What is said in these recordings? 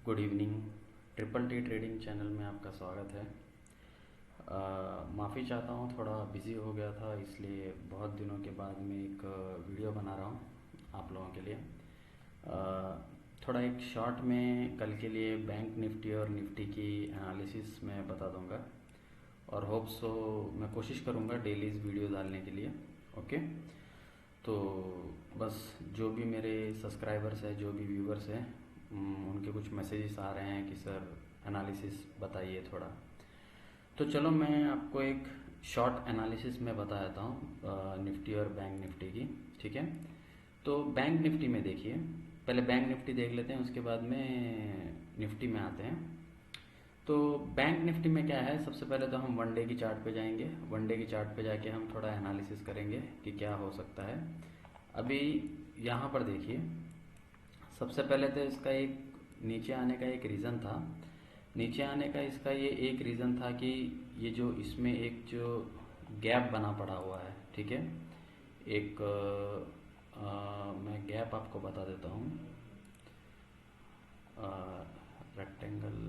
Good evening. Triple T trading channel में आपका स्वागत है। माफ़ी चाहता हूँ, थोड़ा बिज़ी हो गया था, इसलिए बहुत दिनों के बाद मैं एक वीडियो बना रहा हूँ आप लोगों के लिए। थोड़ा एक शॉर्ट में कल के लिए बैंक निफ्टी और निफ्टी की एनालिसिस मैं बता दूँगा और होप सो मैं कोशिश करूँगा डेली वीडियो डालने के लिए। ओके, तो बस जो भी मेरे सब्सक्राइबर्स हैं, जो भी व्यूवर्स हैं, उनके कुछ मैसेजेस आ रहे हैं कि सर एनालिसिस बताइए थोड़ा। तो चलो मैं आपको एक शॉर्ट एनालिसिस में बता देता हूँ निफ्टी और बैंक निफ्टी की। ठीक है, तो बैंक निफ्टी में देखिए, पहले बैंक निफ्टी देख लेते हैं, उसके बाद में निफ्टी में आते हैं। तो बैंक निफ्टी में क्या है, सबसे पहले तो हम वन डे की चार्ट पे जाएंगे। वन डे की चार्ट पे जाके हम थोड़ा एनालिसिस करेंगे कि क्या हो सकता है। अभी यहाँ पर देखिए, सबसे पहले तो इसका एक नीचे आने का एक रीज़न था। नीचे आने का इसका ये एक रीज़न था कि ये जो इसमें एक जो गैप बना पड़ा हुआ है, ठीक है, एक मैं गैप आपको बता देता हूँ। रेक्टेंगल,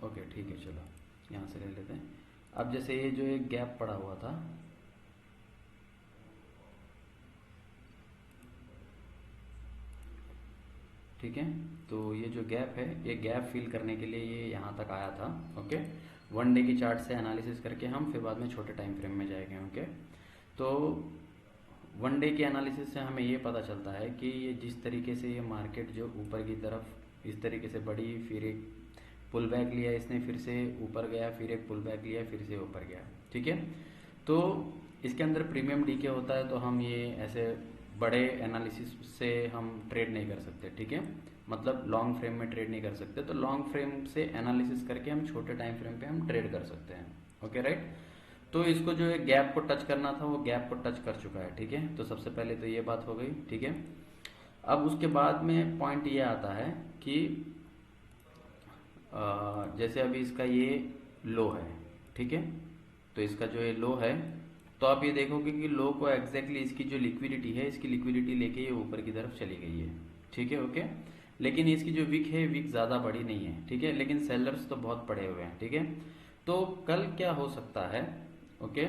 ओके ठीक है, चलो यहाँ से ले लेते हैं। अब जैसे ये जो एक गैप पड़ा हुआ था, ठीक है, तो ये जो गैप है, ये गैप फिल करने के लिए ये यहाँ तक आया था। ओके, वन डे की चार्ट से एनालिसिस करके हम फिर बाद में छोटे टाइम फ्रेम में जाएंगे। ओके, तो वन डे के एनालिसिस से हमें ये पता चलता है कि ये जिस तरीके से ये मार्केट जो ऊपर की तरफ इस तरीके से बढ़ी, फिर एक पुल बैक लिया इसने, फिर से ऊपर गया, फिर एक पुल बैक लिया, फिर से ऊपर गया। ठीक है, तो इसके अंदर प्रीमियम डीके होता है, तो हम ये ऐसे बड़े एनालिसिस से हम ट्रेड नहीं कर सकते। ठीक है, मतलब लॉन्ग फ्रेम में ट्रेड नहीं कर सकते, तो लॉन्ग फ्रेम से एनालिसिस करके हम छोटे टाइम फ्रेम पे हम ट्रेड कर सकते हैं। ओके राइट, तो इसको जो है गैप को टच करना था, वो गैप को टच कर चुका है। ठीक है, तो सबसे पहले तो ये बात हो गई। ठीक है, अब उसके बाद में पॉइंट ये आता है कि जैसे अभी इसका ये लो है, ठीक है, तो इसका जो ये लो है, तो आप ये देखोगे कि लो को एग्जैक्टली इसकी जो लिक्विडिटी है, इसकी लिक्विडिटी लेके ये ऊपर की तरफ चली गई है। ठीक है, ओके, लेकिन इसकी जो विक है, विक ज़्यादा बड़ी नहीं है। ठीक है, लेकिन सेलर्स तो बहुत पड़े हुए हैं। ठीक है, तो कल क्या हो सकता है, ओके,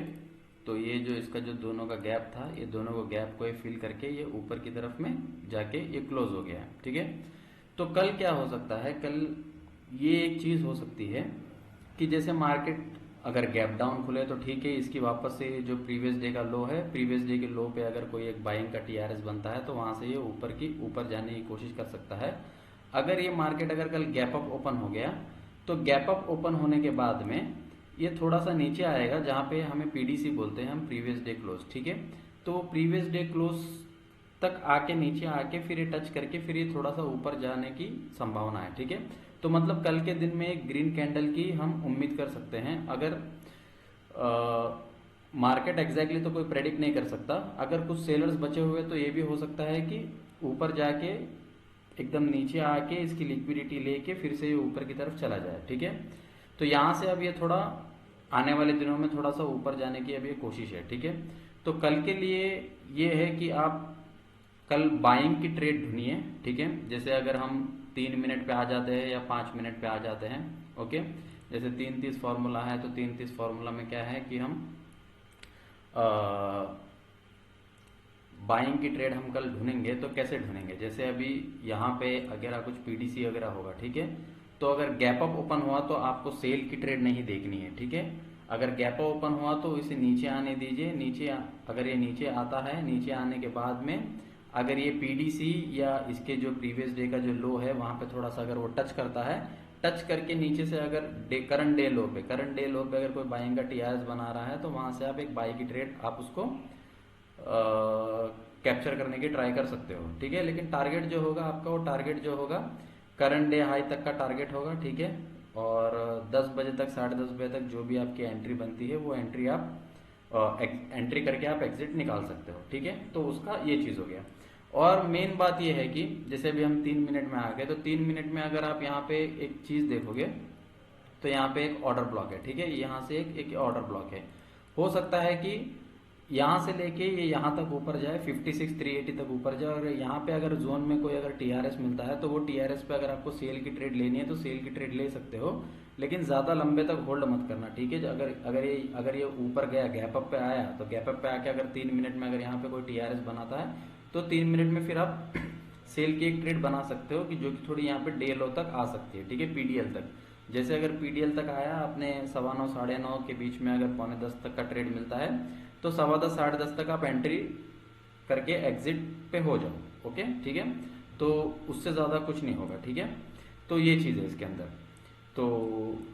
तो ये जो इसका जो दोनों का गैप था, ये दोनों को गैप को फिल करके ये ऊपर की तरफ में जाके ये क्लोज हो गया है। ठीक है, तो कल क्या हो सकता है, कल ये एक चीज़ हो सकती है कि जैसे मार्केट अगर गैप डाउन खुले तो ठीक है, इसकी वापस से जो प्रीवियस डे का लो है, प्रीवियस डे के लो पे अगर कोई एक बाइंग का टीआरएस बनता है तो वहां से ये ऊपर जाने की कोशिश कर सकता है। अगर ये मार्केट अगर कल गैप अप ओपन हो गया, तो गैप अप ओपन होने के बाद में ये थोड़ा सा नीचे आएगा, जहां पे हमें पीडीसी बोलते हैं हम, प्रीवियस डे क्लोज। ठीक है, तो प्रीवियस डे क्लोज तक आके नीचे आके फिर ये टच करके फिर ये थोड़ा सा ऊपर जाने की संभावना है। ठीक है, तो मतलब कल के दिन में एक ग्रीन कैंडल की हम उम्मीद कर सकते हैं। अगर मार्केट एग्जैक्टली तो कोई प्रेडिक्ट नहीं कर सकता, अगर कुछ सेलर्स बचे हुए तो ये भी हो सकता है कि ऊपर जाके एकदम नीचे आके इसकी लिक्विडिटी लेके फिर से ये ऊपर की तरफ चला जाए। ठीक है, तो यहां से अब ये थोड़ा आने वाले दिनों में थोड़ा सा ऊपर जाने की अभी कोशिश है। ठीक है, तो कल के लिए ये है कि आप कल बाइंग की ट्रेड ढूंढिए। ठीक है, जैसे अगर हम 3 मिनट पे आ जाते हैं या 5 मिनट पे आ जाते हैं। ओके, जैसे 3:30 फॉर्मूला है, तो 3:30 फॉर्मूला में क्या है कि हम बाइंग की ट्रेड हम कल ढूंढेंगे। तो कैसे ढूंढेंगे, जैसे अभी यहाँ पे अगर कुछ पीडीसी वगैरह होगा, ठीक है, तो अगर गैप अप ओपन हुआ तो आपको सेल की ट्रेड नहीं देखनी है। ठीक है, अगर गैप अप ओपन हुआ तो इसे नीचे आने दीजिए। नीचे अगर ये नीचे आता है, नीचे आने के बाद में अगर ये पीडीसी या इसके जो प्रीवियस डे का जो लो है वहां पे थोड़ा सा अगर वो टच करता है, टच करके नीचे से अगर करंट डे लो पे अगर कोई बाइंग का टीआरएस बना रहा है, तो वहां से आप एक बाई की ट्रेड आप उसको कैप्चर करने की ट्राई कर सकते हो। ठीक है, लेकिन टारगेट जो होगा आपका, वो टारगेट जो होगा करंट डे हाई तक का टारगेट होगा। ठीक है, और 10 बजे तक, 10:30 बजे तक जो भी आपकी एंट्री बनती है, वो एंट्री आप एंट्री करके आप एग्जिट निकाल सकते हो। ठीक है, तो उसका ये चीज हो गया। और मेन बात ये है कि जैसे भी हम 3 मिनट में आ गए, तो 3 मिनट में अगर आप यहाँ पे एक चीज देखोगे, तो यहाँ पे एक ऑर्डर ब्लॉक है। ठीक है, यहाँ से एक ऑर्डर ब्लॉक है। हो सकता है कि यहाँ से लेके ये यहाँ तक ऊपर जाए 56,380 तक ऊपर जाए, और यहाँ पे अगर जोन में कोई अगर टीआरएस मिलता है तो वो टीआरएस पे अगर आपको सेल की ट्रेड लेनी है तो सेल की ट्रेड ले सकते हो, लेकिन ज़्यादा लंबे तक होल्ड मत करना, ठीक है। अगर ये ऊपर गया, गैप अप पे आया, तो गैप अप पे आके अगर 3 मिनट में अगर यहाँ पे कोई टीआरएस बनाता है तो 3 मिनट में फिर आप सेल की एक ट्रेड बना सकते हो कि जो कि थोड़ी यहाँ पे डे लो तक आ सकती है, ठीक है, पीडीएल तक। जैसे अगर पीडीएल तक आया अपने 9:15 9:30 के बीच में अगर 9:45 तक का ट्रेड मिलता है तो 10:15 10:30 तक आप एंट्री करके एग्जिट पे हो जाओ, ओके, ठीक है। तो उससे ज़्यादा कुछ नहीं होगा, ठीक है। तो ये चीज़ है इसके अंदर। तो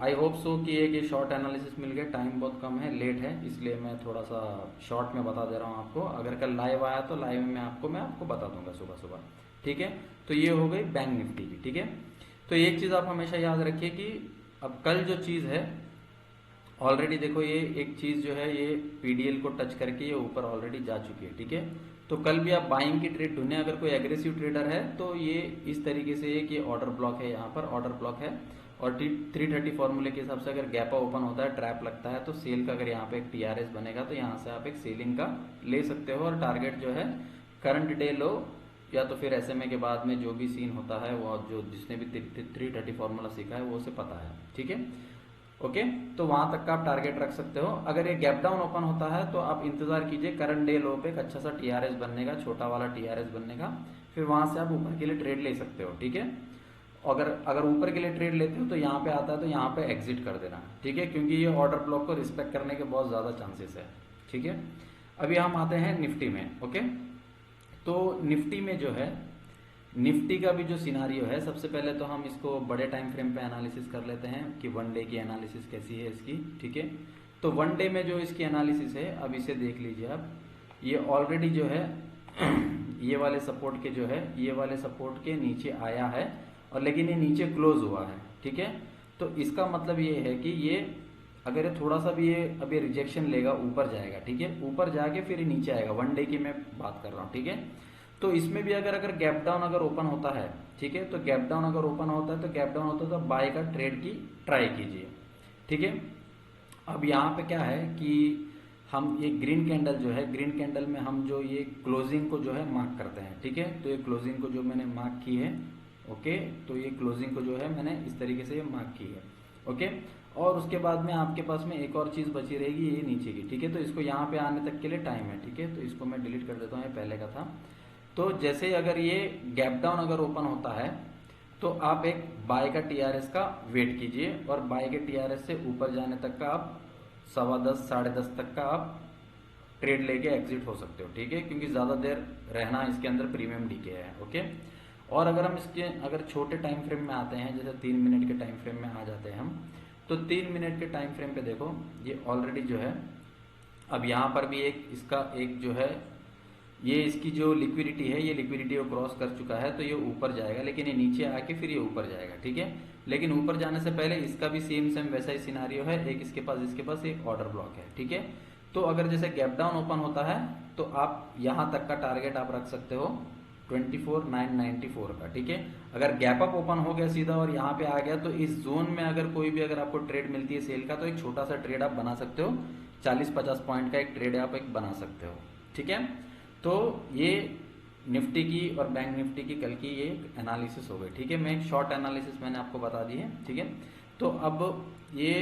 आई होप सो कि एक ये शॉर्ट एनालिसिस मिल गया। टाइम बहुत कम है, लेट है, इसलिए मैं थोड़ा सा शॉर्ट में बता दे रहा हूँ आपको। अगर कल लाइव आया तो लाइव में मैं आपको बता दूंगा सुबह सुबह, ठीक है। तो ये हो गई बैंक निफ्टी की, ठीक है। तो एक चीज़ आप हमेशा याद रखिए कि अब कल जो चीज़ है ऑलरेडी देखो, ये एक चीज़ जो है ये पीडीएल को टच करके ये ऊपर ऑलरेडी जा चुकी है, ठीक है। तो कल भी आप बाइंग की ट्रेड ढूंढें, अगर कोई एग्रेसिव ट्रेडर है तो ये इस तरीके से एक ये ऑर्डर ब्लॉक है, यहाँ पर ऑर्डर ब्लॉक है, और 330 फॉर्मूले के हिसाब से अगर गैप ओपन होता है, ट्रैप लगता है, तो सेल का अगर यहाँ पे एक टीआरएस बनेगा तो यहाँ से आप एक सेलिंग का ले सकते हो, और टारगेट जो है करंट डे लो या तो फिर एसएमए के बाद में जो भी सीन होता है वो जो जिसने भी 330 फॉर्मूला सीखा है वो उसे पता है, ठीक है, ओके। तो वहां तक का आप टारगेट रख सकते हो। अगर ये गैप डाउन ओपन होता है तो आप इंतजार कीजिए करंट डे लो पे एक अच्छा सा टीआरएस बनने का, छोटा वाला टीआरएस बनने का, फिर वहां से आप ऊपर के लिए ट्रेड ले सकते हो, ठीक है। अगर ऊपर के लिए ट्रेड लेते हो तो यहाँ पे आता है तो यहाँ पे एग्जिट कर देना, ठीक है, क्योंकि ये ऑर्डर ब्लॉक को रिस्पेक्ट करने के बहुत ज़्यादा चांसेस है, ठीक है। अभी हम आते हैं निफ्टी में, ओके। तो निफ्टी में जो है, निफ्टी का भी जो सिनारियो है, सबसे पहले तो हम इसको बड़े टाइम फ्रेम पे एनालिसिस कर लेते हैं कि वन डे की एनालिसिस कैसी है इसकी, ठीक है। तो वन डे में जो इसकी एनालिसिस है, अब इसे देख लीजिए आप, ये ऑलरेडी जो है ये वाले सपोर्ट के जो है, ये वाले सपोर्ट के नीचे आया है, और लेकिन ये नीचे क्लोज हुआ है, ठीक है। तो इसका मतलब ये है कि ये अगर ये थोड़ा सा भी ये अभी रिजेक्शन लेगा, ऊपर जाएगा, ठीक है, ऊपर जाके फिर ये नीचे आएगा, वन डे की मैं बात कर रहा हूँ, ठीक है। तो इसमें भी अगर गैप डाउन अगर ओपन होता है, ठीक है, तो गैप डाउन अगर ओपन होता है तो गैप डाउन होता है तो बाय का ट्रेड की ट्राई कीजिए, ठीक है। अब यहाँ पे क्या है कि हम ये ग्रीन कैंडल जो है, ग्रीन कैंडल में हम जो ये क्लोजिंग को जो है मार्क करते हैं, ठीक है। तो ये क्लोजिंग को जो मैंने मार्क की है, ओके, तो ये क्लोजिंग को जो है मैंने इस तरीके से ये मार्क की है, ओके। और उसके बाद में आपके पास में एक और चीज़ बची रहेगी, ये नीचे की, ठीक है। तो इसको यहाँ पे आने तक के लिए टाइम है, ठीक है। तो इसको मैं डिलीट कर देता हूँ, ये पहले का था। तो जैसे ही अगर ये गैप डाउन अगर ओपन होता है तो आप एक बाय का टीआरएस का वेट कीजिए, और बाय के टीआरएस से ऊपर जाने तक का आप 10:15 10:30 तक का आप ट्रेड लेके एग्जिट हो सकते हो, ठीक है, क्योंकि ज़्यादा देर रहना इसके अंदर प्रीमियम डीके है, ओके। और अगर हम इसके अगर छोटे टाइम फ्रेम में आते हैं, जैसे 3 मिनट के टाइम फ्रेम में आ जाते हैं हम, तो 3 मिनट के टाइम फ्रेम पे देखो, ये ऑलरेडी जो है अब यहाँ पर भी एक इसका एक जो है ये इसकी जो लिक्विडिटी है, ये लिक्विडिटी को क्रॉस कर चुका है, तो ये ऊपर जाएगा, लेकिन ये नीचे आके फिर ये ऊपर जाएगा, ठीक है। लेकिन ऊपर जाने से पहले इसका भी सेम वैसा ही सिनारियो है, एक इसके पास एक ऑर्डर ब्लॉक है, ठीक है। तो अगर जैसे गैप डाउन ओपन होता है तो आप यहाँ तक का टारगेट आप रख सकते हो 24,994 का, ठीक है। अगर गैप अप ओपन हो गया सीधा और यहाँ पे आ गया तो इस जोन में अगर कोई भी अगर आपको ट्रेड मिलती है सेल का, तो एक छोटा सा ट्रेड आप बना सकते हो, 40-50 पॉइंट का एक ट्रेड आप एक बना सकते हो, ठीक है। तो ये निफ्टी की और बैंक निफ्टी की कल की ये एनालिसिस हो गई, ठीक है। मैं एक शॉर्ट एनालिसिस मैंने आपको बता दी है, ठीक है। तो अब ये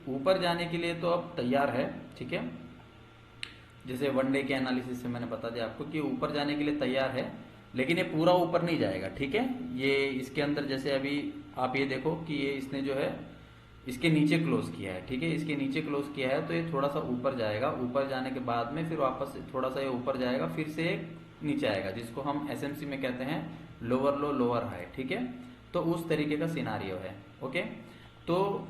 ऊपर जाने के लिए तो अब तैयार है, ठीक है। जैसे वन डे के एनालिसिस से मैंने बता दिया आपको कि ऊपर जाने के लिए तैयार है, लेकिन ये पूरा ऊपर नहीं जाएगा, ठीक है। ये इसके अंदर जैसे अभी आप ये देखो कि ये इसने जो है इसके नीचे क्लोज किया है, ठीक है, इसके नीचे क्लोज किया है, तो ये थोड़ा सा ऊपर जाएगा, ऊपर जाने के बाद में फिर वापस थोड़ा सा ये ऊपर जाएगा, फिर से नीचे आएगा, जिसको हम एसएमसी में कहते हैं लोअर लो लोअर हाई, ठीक है। तो उस तरीके का सिनारियो है, ओके। तो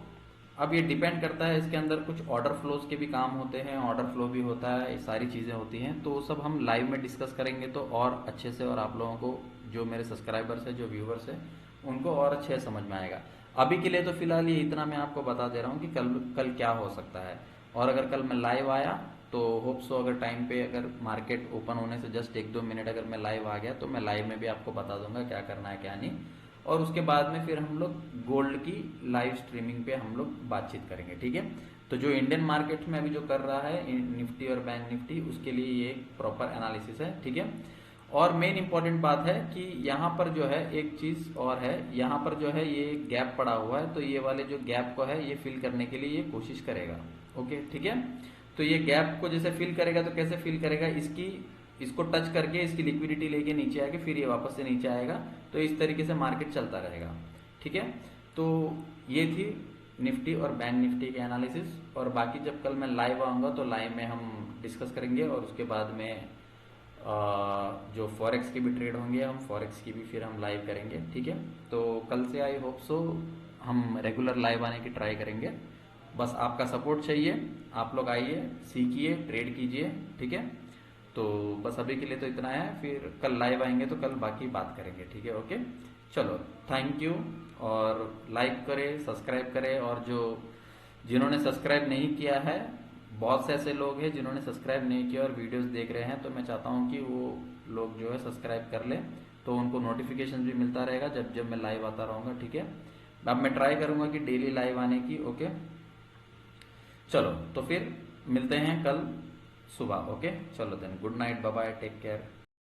अब ये डिपेंड करता है, इसके अंदर कुछ ऑर्डर फ्लोज के भी काम होते हैं, ऑर्डर फ्लो भी होता है, ये सारी चीज़ें होती हैं, तो वो सब हम लाइव में डिस्कस करेंगे तो और अच्छे से, और आप लोगों को जो मेरे सब्सक्राइबर्स हैं, जो व्यूवर्स हैं, उनको और अच्छे से समझ में आएगा। अभी के लिए तो फिलहाल ये इतना मैं आपको बता दे रहा हूँ कि कल क्या हो सकता है, और अगर कल मैं लाइव आया तो होप सो अगर टाइम पे अगर मार्केट ओपन होने से जस्ट 1-2 मिनट अगर मैं लाइव आ गया तो मैं लाइव में भी आपको बता दूंगा क्या करना है क्या नहीं। और उसके बाद में फिर हम लोग गोल्ड की लाइव स्ट्रीमिंग पे हम लोग बातचीत करेंगे, ठीक है। तो जो इंडियन मार्केट में अभी जो कर रहा है निफ्टी और बैंक निफ्टी, उसके लिए ये प्रॉपर एनालिसिस है, ठीक है। और मेन इंपॉर्टेंट बात है कि यहाँ पर जो है एक चीज और है, यहाँ पर जो है ये गैप पड़ा हुआ है, तो ये वाले जो गैप को है ये फिल करने के लिए ये कोशिश करेगा, ओके, ठीक है। तो ये गैप को जैसे फिल करेगा तो कैसे फिल करेगा, इसको टच करके इसकी लिक्विडिटी लेके नीचे आके फिर ये वापस से नीचे आएगा, तो इस तरीके से मार्केट चलता रहेगा, ठीक है। तो ये थी निफ्टी और बैंक निफ्टी के एनालिसिस, और बाकी जब कल मैं लाइव आऊँगा तो लाइव में हम डिस्कस करेंगे, और उसके बाद में जो फॉरेक्स के भी ट्रेड होंगे, हम फॉरेक्स की भी फिर हम लाइव करेंगे, ठीक है। तो कल से आई होप सो हम रेगुलर लाइव आने की ट्राई करेंगे। बस आपका सपोर्ट चाहिए, आप लोग आइए, सीखिए, ट्रेड कीजिए, ठीक है। तो बस अभी के लिए तो इतना है, फिर कल लाइव आएंगे तो कल बाकी बात करेंगे, ठीक है, ओके। चलो, थैंक यू, और लाइक करें, सब्सक्राइब करें, और जिन्होंने सब्सक्राइब नहीं किया है, बहुत से ऐसे लोग हैं जिन्होंने सब्सक्राइब नहीं किया और वीडियोस देख रहे हैं, तो मैं चाहता हूं कि वो लोग जो है सब्सक्राइब कर लें, तो उनको नोटिफिकेशन भी मिलता रहेगा जब जब मैं लाइव आता रहूँगा, ठीक है। अब मैं ट्राई करूँगा कि डेली लाइव आने की, ओके। चलो, तो फिर मिलते हैं कल सुबह, ओके। चलो then, good night, bye bye, take care.